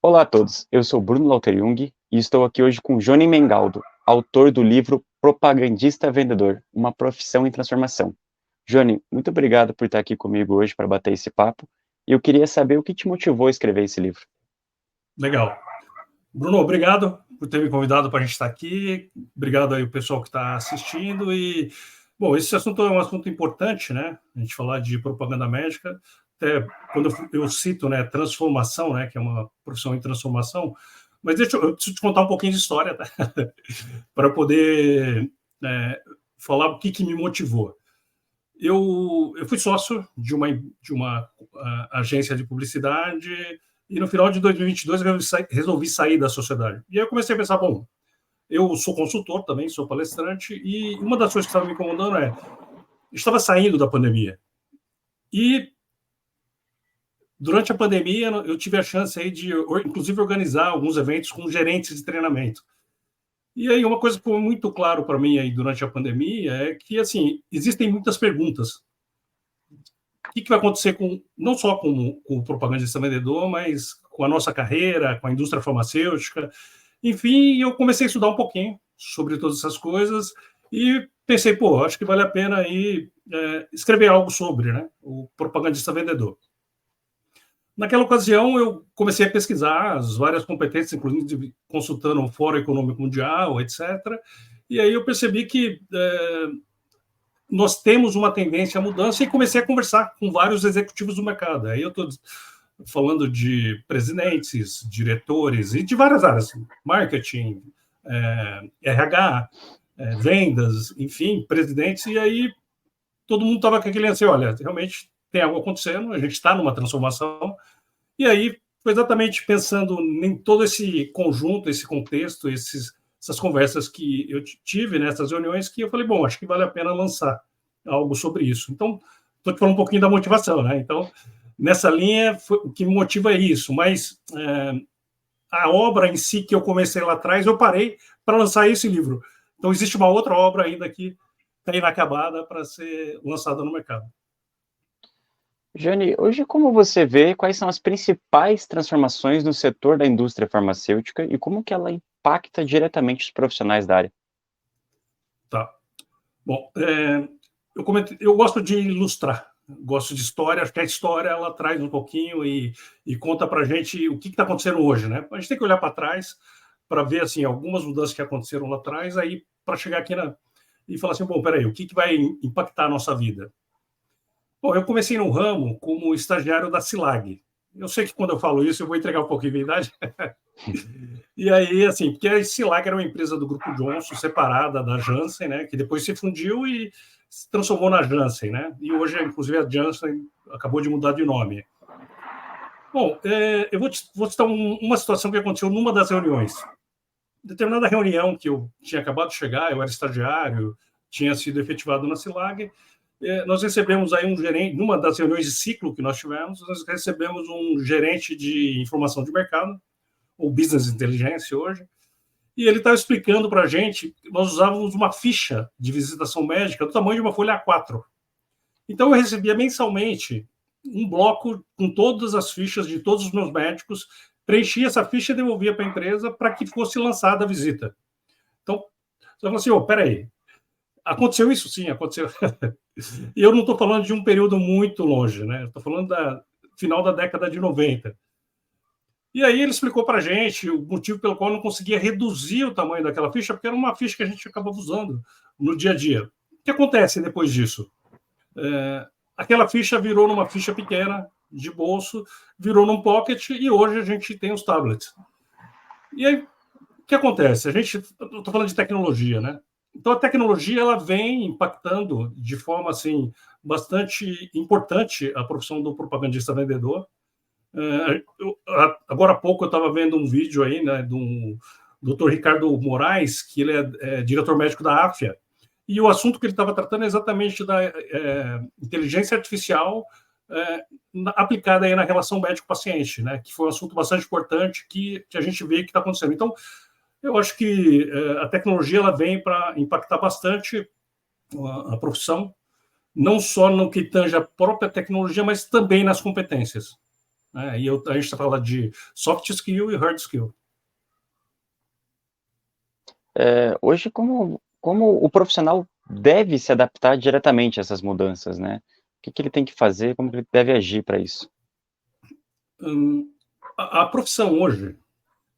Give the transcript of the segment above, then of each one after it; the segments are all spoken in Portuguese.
Olá a todos, eu sou Bruno Lauter-Jung e estou aqui hoje com Johnny Mengaldo, autor do livro Propagandista Vendedor, uma profissão em transformação. Johnny, muito obrigado por estar aqui comigo hoje para bater esse papo e eu queria saber o que te motivou a escrever esse livro. Legal. Bruno, obrigado por ter me convidado para a gente estar aqui. Obrigado aí o pessoal que está assistindo. E, bom, esse assunto é um assunto importante, né? A gente falar de propaganda médica. Até quando eu cito, né, transformação, né, que é uma profissão em transformação. Mas eu preciso te contar um pouquinho de história, tá? Para poder falar o que me motivou. Eu fui sócio de uma agência de publicidade e no final de 2022 eu resolvi sair da sociedade. E aí eu comecei a pensar, bom, eu sou consultor também, sou palestrante, e uma das coisas que estava me incomodando estava saindo da pandemia. E durante a pandemia eu tive a chance aí de, inclusive, organizar alguns eventos com gerentes de treinamento. E aí uma coisa que ficou muito claro para mim aí durante a pandemia é que, assim, existem muitas perguntas. O que vai acontecer não só com o propagandista vendedor, mas com a nossa carreira, com a indústria farmacêutica. Enfim, eu comecei a estudar um pouquinho sobre todas essas coisas e pensei, pô, acho que vale a pena aí escrever algo sobre, né, o propagandista vendedor. Naquela ocasião, eu comecei a pesquisar as várias competências, inclusive consultando o Fórum Econômico Mundial, etc. E aí eu percebi que nós temos uma tendência à mudança e comecei a conversar com vários executivos do mercado. Aí eu estou falando de presidentes, diretores e de várias áreas, marketing, RH, vendas, enfim, presidentes, e aí todo mundo estava com aquele assim, olha, realmente tem algo acontecendo, a gente está numa transformação, e aí foi exatamente pensando em todo esse conjunto, esse contexto, essas conversas que eu tive nessas reuniões, que eu falei, bom, acho que vale a pena lançar algo sobre isso. Então, estou te falando um pouquinho da motivação, né? Então, nessa linha, o que me motiva é isso, mas a obra em si que eu comecei lá atrás, eu parei para lançar esse livro. Então, existe uma outra obra ainda que está inacabada para ser lançada no mercado. Johnny, hoje como você vê quais são as principais transformações no setor da indústria farmacêutica e como que ela impacta diretamente os profissionais da área? Tá. Bom, eu gosto de ilustrar, gosto de história, acho que a história ela traz um pouquinho e conta para a gente o que está acontecendo hoje, né? A gente tem que olhar para trás para ver assim algumas mudanças que aconteceram lá atrás, aí para chegar aqui e falar assim, bom, peraí, o que vai impactar a nossa vida? Bom, eu comecei no ramo como estagiário da Cilag. Eu sei que quando eu falo isso eu vou entregar um pouquinho de idade. E aí, assim, porque a Cilag era uma empresa do Grupo Johnson, separada da Janssen, né, que depois se fundiu e se transformou na Janssen, né? E hoje, inclusive, a Janssen acabou de mudar de nome. Bom, eu vou citar uma situação que aconteceu numa das reuniões. Determinada reunião que eu tinha acabado de chegar, eu era estagiário, tinha sido efetivado na Cilag, nós recebemos aí um gerente, numa das reuniões de ciclo que nós tivemos, nós recebemos um gerente de informação de mercado, ou business intelligence hoje, e ele estava explicando para a gente que nós usávamos uma ficha de visitação médica do tamanho de uma folha A4. Então, eu recebia mensalmente um bloco com todas as fichas de todos os meus médicos, preenchia essa ficha e devolvia para a empresa para que fosse lançada a visita. Então, você falou assim, peraí, aconteceu isso? Sim, aconteceu. E eu não estou falando de um período muito longe, né? Estou falando da final da década de 90. E aí ele explicou para a gente o motivo pelo qual não conseguia reduzir o tamanho daquela ficha, porque era uma ficha que a gente acabava usando no dia a dia. O que acontece depois disso? Aquela ficha virou numa ficha pequena, de bolso, virou num pocket, e hoje a gente tem os tablets. E aí, o que acontece? Eu estou falando de tecnologia, né? Então, a tecnologia ela vem impactando de forma assim, bastante importante a profissão do propagandista vendedor. Agora há pouco eu estava vendo um vídeo aí, né, do Dr. Ricardo Moraes, que ele é diretor médico da AFIA, e o assunto que ele estava tratando é exatamente da inteligência artificial aplicada aí na relação médico-paciente, né, que foi um assunto bastante importante que a gente vê que está acontecendo. Então, eu acho que a tecnologia ela vem para impactar bastante a profissão, não só no que tange a própria tecnologia, mas também nas competências. né? E a gente está falando de soft skill e hard skill. Hoje, como o profissional deve se adaptar diretamente a essas mudanças, né? O que ele tem que fazer, como que ele deve agir para isso? A profissão hoje,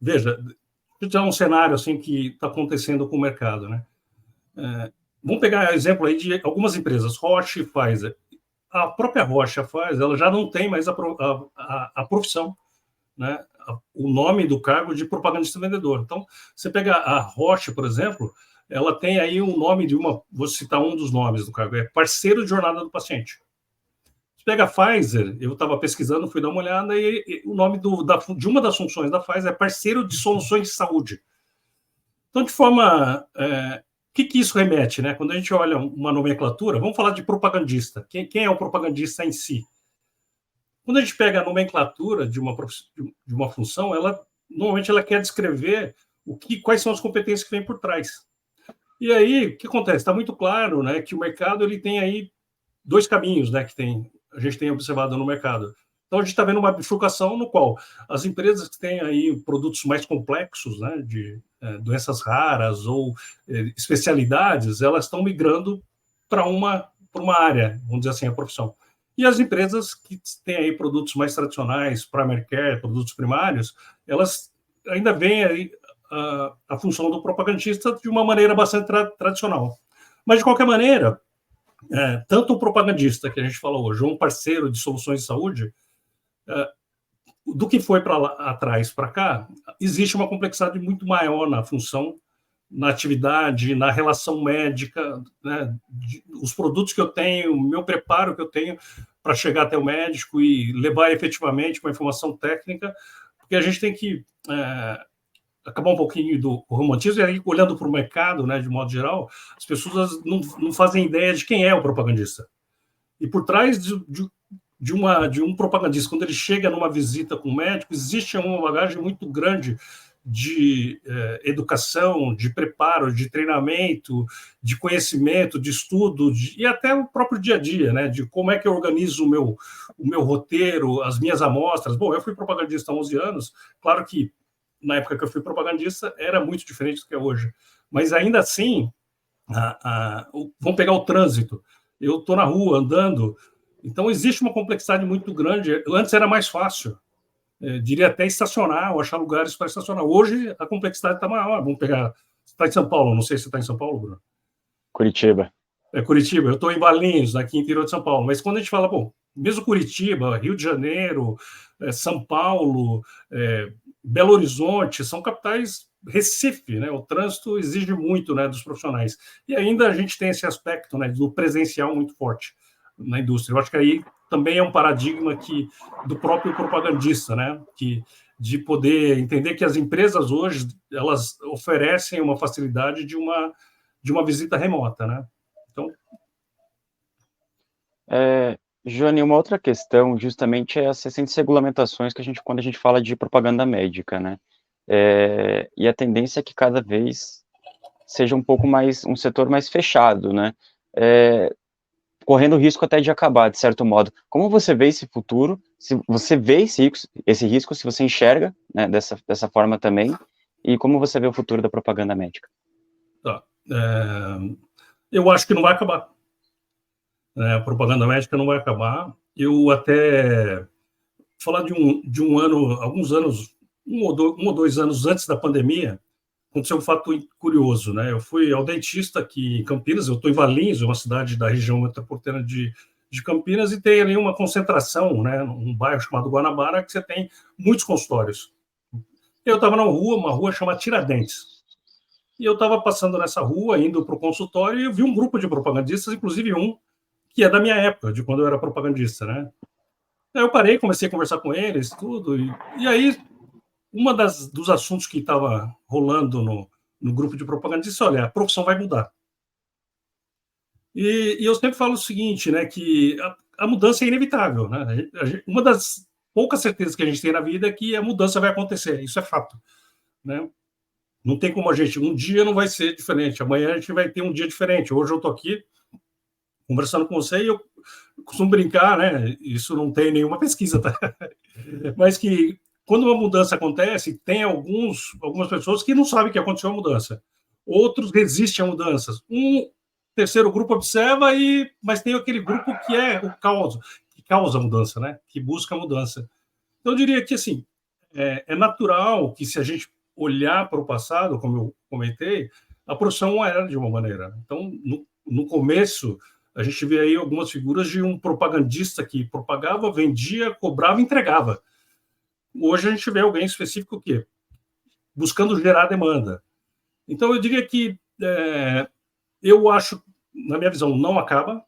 veja, deixa eu dar um cenário assim que está acontecendo com o mercado, né? Vamos pegar exemplo aí de algumas empresas, Roche e Pfizer. A própria Roche, a Pfizer, ela já não tem mais a profissão, né? O nome do cargo de propagandista vendedor. Então, você pega a Roche, por exemplo, ela tem aí um nome de uma, vou citar um dos nomes do cargo, é parceiro de jornada do paciente. Você pega a Pfizer, eu estava pesquisando, fui dar uma olhada, e o nome de uma das funções da Pfizer é parceiro de soluções de saúde. Então, de forma... o que isso remete, né? Quando a gente olha uma nomenclatura, vamos falar de propagandista. Quem é o propagandista em si? Quando a gente pega a nomenclatura de uma função, normalmente ela quer descrever quais são as competências que vêm por trás. E aí, o que acontece? Está muito claro, né, que o mercado ele tem aí dois caminhos, né, a gente tem observado no mercado. Então, a gente está vendo uma bifurcação no qual as empresas que têm aí produtos mais complexos, né, de doenças raras ou especialidades, elas estão migrando para uma área, vamos dizer assim, a profissão. E as empresas que têm aí produtos mais tradicionais, primary care, produtos primários, elas ainda veem aí a função do propagandista de uma maneira bastante tradicional. Mas, de qualquer maneira, tanto o propagandista, que a gente falou hoje, um parceiro de soluções de saúde, do que foi para atrás para cá, existe uma complexidade muito maior na função, na atividade, na relação médica, né, os produtos que eu tenho, o meu preparo que eu tenho para chegar até o médico e levar efetivamente uma informação técnica, porque a gente tem que acabar um pouquinho do romantismo, e aí, olhando para o mercado, né, de modo geral, as pessoas não fazem ideia de quem é o propagandista. E por trás de um propagandista, quando ele chega numa visita com o médico, existe uma bagagem muito grande de educação, de preparo, de treinamento, de conhecimento, de estudo, e até o próprio dia a dia, né? De como é que eu organizo o meu roteiro, as minhas amostras. Bom, eu fui propagandista há 11 anos, claro que na época que eu fui propagandista era muito diferente do que é hoje, mas ainda assim, vamos pegar o trânsito. Eu estou na rua andando, então existe uma complexidade muito grande. Antes era mais fácil, diria até estacionar ou achar lugares para estacionar. Hoje a complexidade está maior. Vamos pegar. Você está em São Paulo, não sei se você está em São Paulo, Bruno. Curitiba. Curitiba, eu estou em Valinhos, aqui interior de São Paulo. Mas quando a gente fala, bom, mesmo Curitiba, Rio de Janeiro, São Paulo, Belo Horizonte, são capitais. Recife, né? O trânsito exige muito, né, dos profissionais. E ainda a gente tem esse aspecto, né, do presencial muito forte na indústria. Eu acho que aí também é um paradigma do próprio propagandista, né, de poder entender que as empresas hoje elas oferecem uma facilidade de uma visita remota, né? Então, Johnny, uma outra questão justamente é as recentes regulamentações quando a gente fala de propaganda médica, né? E a tendência é que cada vez seja um setor mais fechado, né? Correndo o risco até de acabar, de certo modo. Como você vê esse futuro? Se você vê esse risco, se você enxerga, né, dessa forma também, e como você vê o futuro da propaganda médica? tá. Eu acho que não vai acabar. A propaganda médica não vai acabar. Eu até falar de um ano, alguns anos, um ou dois anos antes da pandemia, aconteceu um fato curioso, né? Eu fui ao dentista aqui em Campinas, eu estou em Valinhos, uma cidade da região metropolitana de Campinas, e tem ali uma concentração, né? Um bairro chamado Guanabara, que você tem muitos consultórios. Eu estava uma rua chamada Tiradentes. E eu estava passando nessa rua, indo para o consultório, e eu vi um grupo de propagandistas, inclusive um que é da minha época, de quando eu era propagandista, né? Aí eu parei, comecei a conversar com eles, tudo, e aí dos assuntos que estava rolando no grupo de propaganda disse, olha, a profissão vai mudar. E eu sempre falo o seguinte, né, que a mudança é inevitável, né? Uma das poucas certezas que a gente tem na vida é que a mudança vai acontecer, isso é fato, né? Não tem como um dia não vai ser diferente, amanhã a gente vai ter um dia diferente. Hoje eu estou aqui conversando com você, e eu costumo brincar, né? Isso não tem nenhuma pesquisa, tá? Mas que quando uma mudança acontece, tem algumas pessoas que não sabem que aconteceu a mudança. Outros resistem a mudanças. Um terceiro grupo observa, mas tem aquele grupo que é o que causa a mudança, né? Que busca a mudança. Então, eu diria que, assim, é natural que, se a gente olhar para o passado, como eu comentei, a profissão era de uma maneira. Então, no começo, a gente vê aí algumas figuras de um propagandista que propagava, vendia, cobrava e entregava. Hoje a gente vê alguém específico que buscando gerar demanda. Então, eu diria que eu acho, na minha visão, não acaba.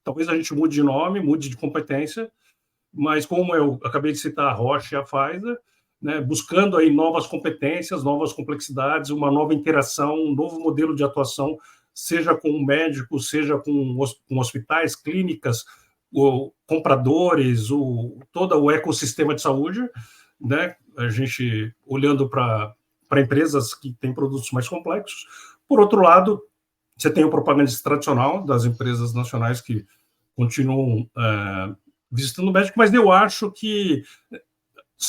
Talvez a gente mude de nome, mude de competência, mas como eu acabei de citar a Roche e a Pfizer, né, buscando aí novas competências, novas complexidades, uma nova interação, um novo modelo de atuação, seja com médicos, seja com hospitais, clínicas, compradores, todo o ecossistema de saúde, né? A gente olhando para empresas que têm produtos mais complexos. Por outro lado, você tem o propagandista tradicional das empresas nacionais que continuam visitando o médico, mas eu acho que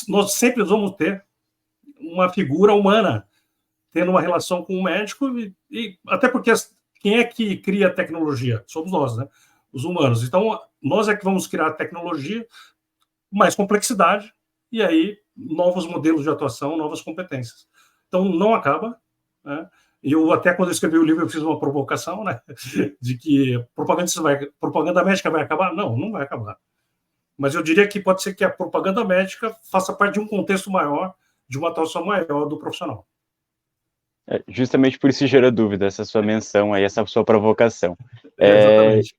nós sempre vamos ter uma figura humana tendo uma relação com o médico, e até porque quem é que cria a tecnologia? Somos nós, né? Os humanos. Então, nós é que vamos criar a tecnologia, mais complexidade, e aí novos modelos de atuação, novas competências. Então, não acaba, né? Eu até, quando eu escrevi o livro, eu fiz uma provocação, né, de que propaganda médica vai acabar. Não, não vai acabar. Mas eu diria que pode ser que a propaganda médica faça parte de um contexto maior, de uma atuação maior do profissional. Justamente por isso gera dúvida, essa sua menção aí, essa sua provocação. Exatamente.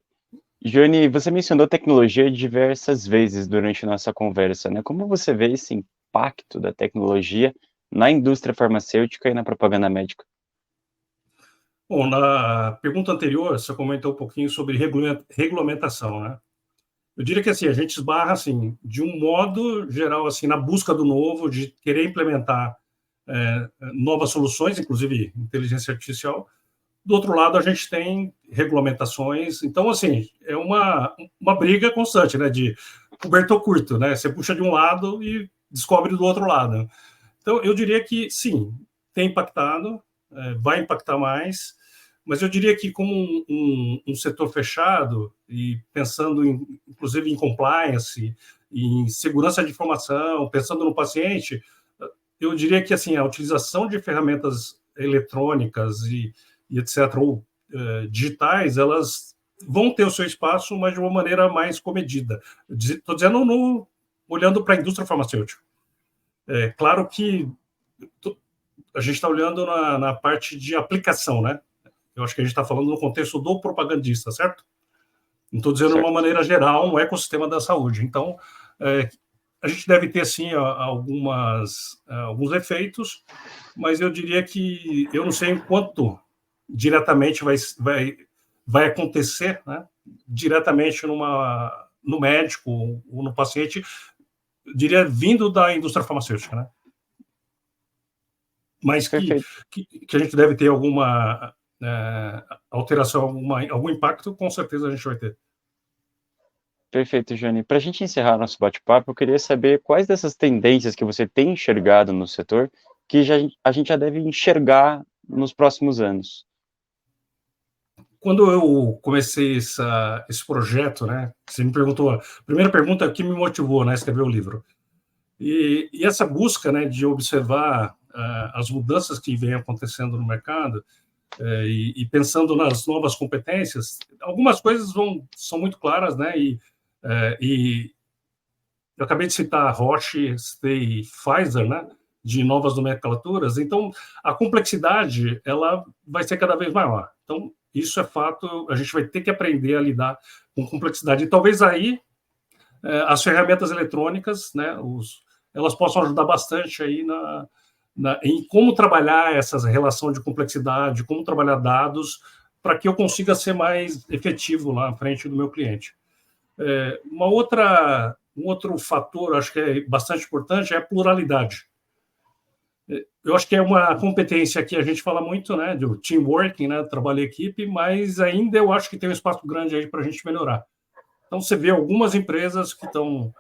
Johnny, você mencionou tecnologia diversas vezes durante nossa conversa, né? Como você vê esse impacto da tecnologia na indústria farmacêutica e na propaganda médica? Bom, na pergunta anterior, você comentou um pouquinho sobre regulamentação, né? Eu diria que, assim, a gente esbarra, assim, de um modo geral, assim, na busca do novo, de querer implementar novas soluções, inclusive inteligência artificial. Do outro lado, a gente tem regulamentações. Então, assim, é uma briga constante, né? De cobertor curto, né? Você puxa de um lado e descobre do outro lado. Então, eu diria que, sim, tem impactado, vai impactar mais, mas eu diria que, como um setor fechado, e pensando, inclusive, em compliance, em segurança de informação, pensando no paciente, eu diria que, assim, a utilização de ferramentas eletrônicas e etc., ou digitais, elas vão ter o seu espaço, mas de uma maneira mais comedida. Estou dizendo olhando para a indústria farmacêutica. É claro que a gente está olhando na parte de aplicação, né? Eu acho que a gente está falando no contexto do propagandista, certo? Não estou dizendo de uma maneira geral no ecossistema da saúde. Então, a gente deve ter, sim, alguns efeitos, mas eu diria que eu não sei quanto diretamente vai acontecer, né? Diretamente no médico ou no paciente, eu diria, vindo da indústria farmacêutica, né? Mas que a gente deve ter alguma alteração, algum impacto, com certeza a gente vai ter. Perfeito, Johnny. Para a gente encerrar nosso bate-papo, eu queria saber quais dessas tendências que você tem enxergado no setor que a gente já deve enxergar nos próximos anos. Quando eu comecei esse projeto, né, você me perguntou, a primeira pergunta é o que me motivou, né, a escrever o livro. E essa busca, né, de observar as mudanças que vêm acontecendo no mercado, e pensando nas novas competências, algumas coisas são muito claras, né, e eu acabei de citar a Roche, citei Pfizer, né, de novas nomenclaturas. Então, a complexidade ela vai ser cada vez maior. Então, isso é fato, a gente vai ter que aprender a lidar com complexidade. E talvez aí as ferramentas eletrônicas, né, elas possam ajudar bastante aí em como trabalhar essa relação de complexidade, como trabalhar dados, para que eu consiga ser mais efetivo lá à frente do meu cliente. Um outro fator, acho que é bastante importante, é a pluralidade. Eu acho que é uma competência que a gente fala muito, né, do teamwork, né, trabalho em equipe, mas ainda eu acho que tem um espaço grande aí para a gente melhorar. Então, você vê algumas empresas que estão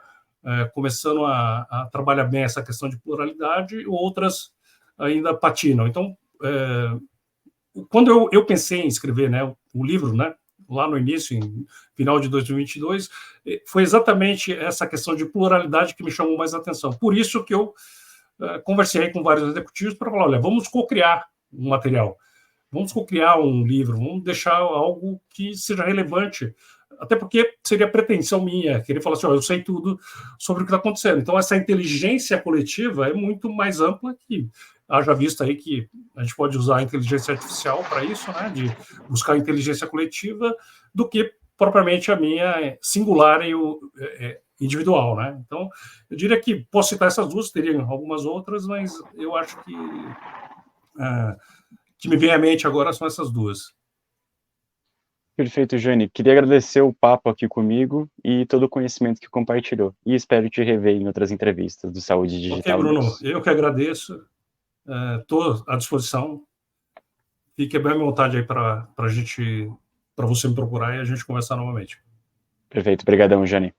começando a trabalhar bem essa questão de pluralidade, outras ainda patinam. Então, quando eu pensei em escrever, né, o livro, né, lá no início, em final de 2022, foi exatamente essa questão de pluralidade que me chamou mais a atenção. Por isso que eu conversei com vários executivos para falar, olha, vamos co-criar um material, vamos co-criar um livro, vamos deixar algo que seja relevante, até porque seria pretensão minha, querer falar assim, eu sei tudo sobre o que está acontecendo. Então, essa inteligência coletiva é muito mais ampla que haja visto aí que a gente pode usar a inteligência artificial para isso, né, de buscar a inteligência coletiva, do que propriamente a minha singular e individual, né? Então, eu diria que posso citar essas duas, teria algumas outras, mas eu acho que me vem à mente agora são essas duas. Perfeito, Jane. Queria agradecer o papo aqui comigo e todo o conhecimento que compartilhou. E espero te rever em outras entrevistas do Saúde Ok, Digital Bruno, News. eu que agradeço, estou à disposição. Fique bem à vontade aí para você me procurar e a gente conversar novamente. Perfeito. Obrigadão, Jane.